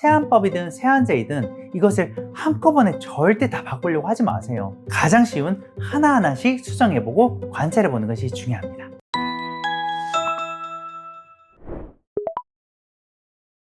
세안법이든 세안제이든 이것을 한꺼번에 절대 다 바꾸려고 하지 마세요. 가장 쉬운 하나하나씩 수정해보고 관찰해보는 것이 중요합니다.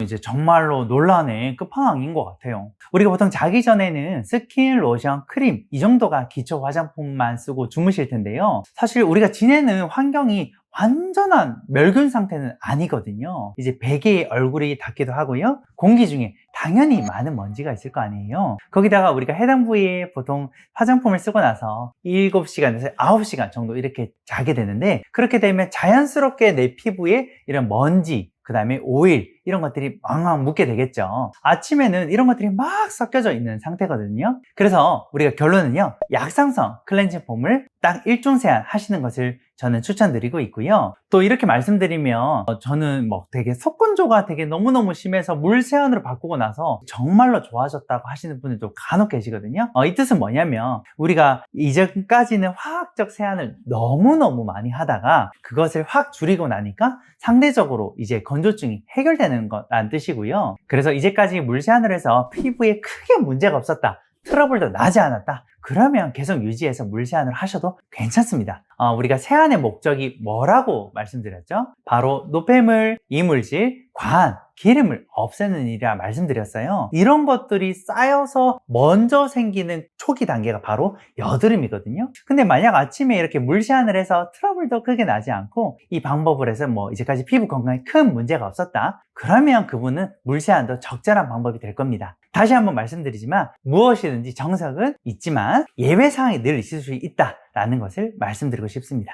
이제 정말로 논란의 끝판왕인 것 같아요. 우리가 보통 자기 전에는 스킨, 로션, 크림 이 정도가 기초 화장품만 쓰고 주무실 텐데요. 사실 우리가 지내는 환경이 완전한 멸균 상태는 아니거든요. 이제 베개에 얼굴이 닿기도 하고요. 공기 중에 당연히 많은 먼지가 있을 거 아니에요. 거기다가 우리가 해당 부위에 보통 화장품을 쓰고 나서 7시간에서 9시간 정도 이렇게 자게 되는데, 그렇게 되면 자연스럽게 내 피부에 이런 먼지, 그 다음에 오일 이런 것들이 왕왕 묻게 되겠죠. 아침에는 이런 것들이 막 섞여져 있는 상태거든요. 그래서 우리가 결론은요, 약산성 클렌징 폼을 딱 일중 세안 하시는 것을 저는 추천드리고 있고요. 또 이렇게 말씀드리면 저는 되게 속건조가 되게 너무너무 심해서 물 세안으로 바꾸고 나서 정말로 좋아졌다고 하시는 분들도 간혹 계시거든요. 이 뜻은 뭐냐면, 우리가 이전까지는 화학적 세안을 너무너무 많이 하다가 그것을 확 줄이고 나니까 상대적으로 이제 건조증이 해결되는 거란 뜻이고요. 그래서 이제까지 물 세안을 해서 피부에 크게 문제가 없었다, 트러블도 나지 않았다, 그러면 계속 유지해서 물 세안을 하셔도 괜찮습니다. 우리가 세안의 목적이 뭐라고 말씀드렸죠? 바로 노폐물, 이물질, 과한, 기름을 없애는 일이라 말씀드렸어요. 이런 것들이 쌓여서 먼저 생기는 초기 단계가 바로 여드름이거든요. 근데 만약 아침에 이렇게 물 세안을 해서 트러블도 크게 나지 않고 이 방법을 해서 이제까지 피부 건강에 큰 문제가 없었다, 그러면 그분은 물 세안도 적절한 방법이 될 겁니다. 다시 한번 말씀드리지만 무엇이든지 정석은 있지만 예외 사항이 늘 있을 수 있다라는 것을 말씀드리고 싶습니다.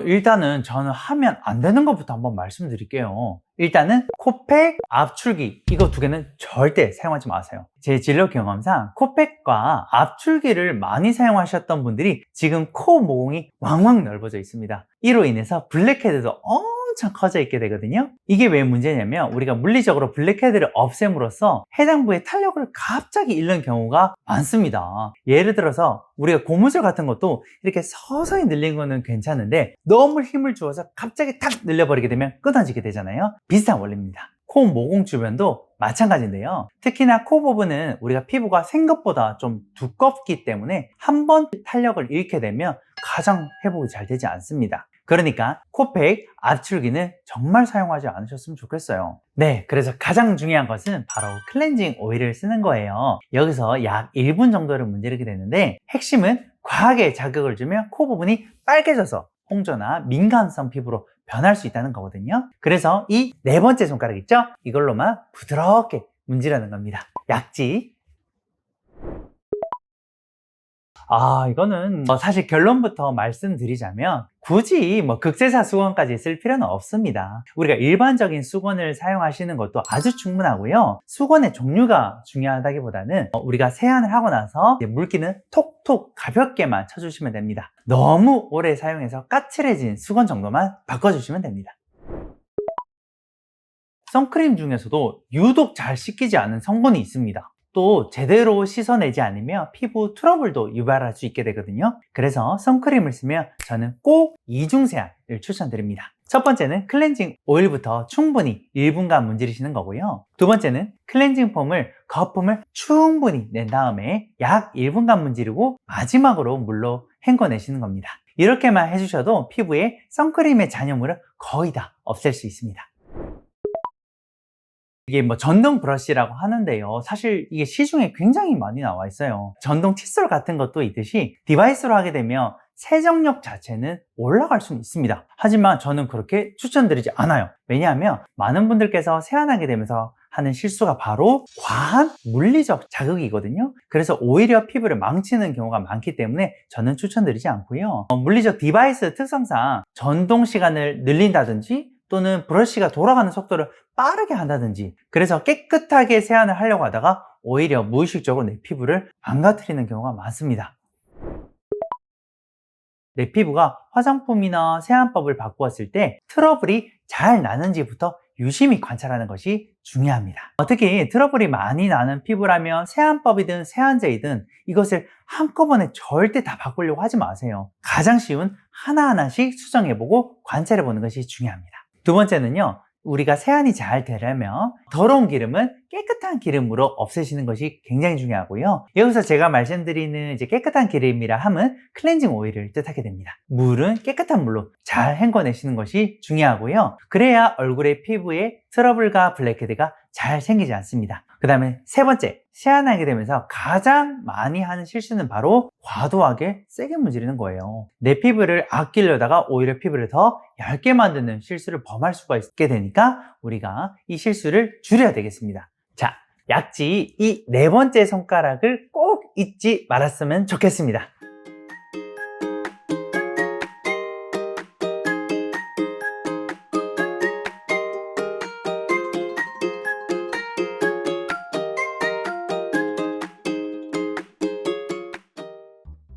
일단은 저는 하면 안 되는 것부터 한번 말씀드릴게요. 일단은 코팩, 압출기, 이거 두 개는 절대 사용하지 마세요. 제 진료 경험상 코팩과 압출기를 많이 사용하셨던 분들이 지금 코 모공이 왕왕 넓어져 있습니다. 이로 인해서 블랙헤드도 엄청 커져 있게 되거든요. 이게 왜 문제냐면, 우리가 물리적으로 블랙헤드를 없앰으로써 해당 부의 탄력을 갑자기 잃는 경우가 많습니다. 예를 들어서 우리가 고무줄 같은 것도 이렇게 서서히 늘린 거는 괜찮은데 너무 힘을 주어서 갑자기 탁 늘려버리게 되면 끊어지게 되잖아요. 비슷한 원리입니다. 코 모공 주변도 마찬가지인데요. 특히나 코 부분은 우리가 피부가 생각보다 좀 두껍기 때문에 한번 탄력을 잃게 되면 가장 회복이 잘 되지 않습니다. 그러니까 코팩, 압출기는 정말 사용하지 않으셨으면 좋겠어요. 네, 그래서 가장 중요한 것은 바로 클렌징 오일을 쓰는 거예요. 여기서 약 1분 정도를 문지르게 되는데, 핵심은 과하게 자극을 주면 코 부분이 빨개져서 홍조나 민감성 피부로 변할 수 있다는 거거든요. 그래서 이 네 번째 손가락 있죠? 이걸로만 부드럽게 문지르는 겁니다. 약지. 이거는 사실 결론부터 말씀드리자면 굳이 극세사 수건까지 쓸 필요는 없습니다. 우리가 일반적인 수건을 사용하시는 것도 아주 충분하고요. 수건의 종류가 중요하다기보다는 우리가 세안을 하고 나서 물기는 톡톡 가볍게만 쳐주시면 됩니다. 너무 오래 사용해서 까칠해진 수건 정도만 바꿔주시면 됩니다. 선크림 중에서도 유독 잘 씻기지 않은 성분이 있습니다. 또 제대로 씻어내지 않으면 피부 트러블도 유발할 수 있게 되거든요. 그래서 선크림을 쓰면 저는 꼭 이중 세안을 추천드립니다. 첫 번째는 클렌징 오일부터 충분히 1분간 문지르시는 거고요. 두 번째는 클렌징 폼을, 거품을 충분히 낸 다음에 약 1분간 문지르고 마지막으로 물로 헹궈내시는 겁니다. 이렇게만 해주셔도 피부에 선크림의 잔여물을 거의 다 없앨 수 있습니다. 이게 전동 브러쉬라고 하는데요, 사실 이게 시중에 굉장히 많이 나와 있어요. 전동 칫솔 같은 것도 있듯이 디바이스로 하게 되면 세정력 자체는 올라갈 수는 있습니다. 하지만 저는 그렇게 추천드리지 않아요. 왜냐하면 많은 분들께서 세안하게 되면서 하는 실수가 바로 과한 물리적 자극이거든요. 그래서 오히려 피부를 망치는 경우가 많기 때문에 저는 추천드리지 않고요. 물리적 디바이스 특성상 전동 시간을 늘린다든지 또는 브러쉬가 돌아가는 속도를 빠르게 한다든지, 그래서 깨끗하게 세안을 하려고 하다가 오히려 무의식적으로 내 피부를 망가뜨리는 경우가 많습니다. 내 피부가 화장품이나 세안법을 바꾸었을 때 트러블이 잘 나는지부터 유심히 관찰하는 것이 중요합니다. 특히 트러블이 많이 나는 피부라면 세안법이든 세안제이든 이것을 한꺼번에 절대 다 바꾸려고 하지 마세요. 가장 쉬운 하나하나씩 수정해보고 관찰해보는 것이 중요합니다. 두 번째는요, 우리가 세안이 잘 되려면 더러운 기름은 깨끗한 기름으로 없애시는 것이 굉장히 중요하고요. 여기서 제가 말씀드리는 이제 깨끗한 기름이라 함은 클렌징 오일을 뜻하게 됩니다. 물은 깨끗한 물로 잘 헹궈내시는 것이 중요하고요. 그래야 얼굴의 피부에 트러블과 블랙헤드가 잘 생기지 않습니다. 그 다음에 세 번째, 세안하게 되면서 가장 많이 하는 실수는 바로 과도하게 세게 문지르는 거예요. 내 피부를 아끼려다가 오히려 피부를 더 얇게 만드는 실수를 범할 수가 있게 되니까 우리가 이 실수를 줄여야 되겠습니다. 자, 약지 이 네 번째 손가락을 꼭 잊지 말았으면 좋겠습니다.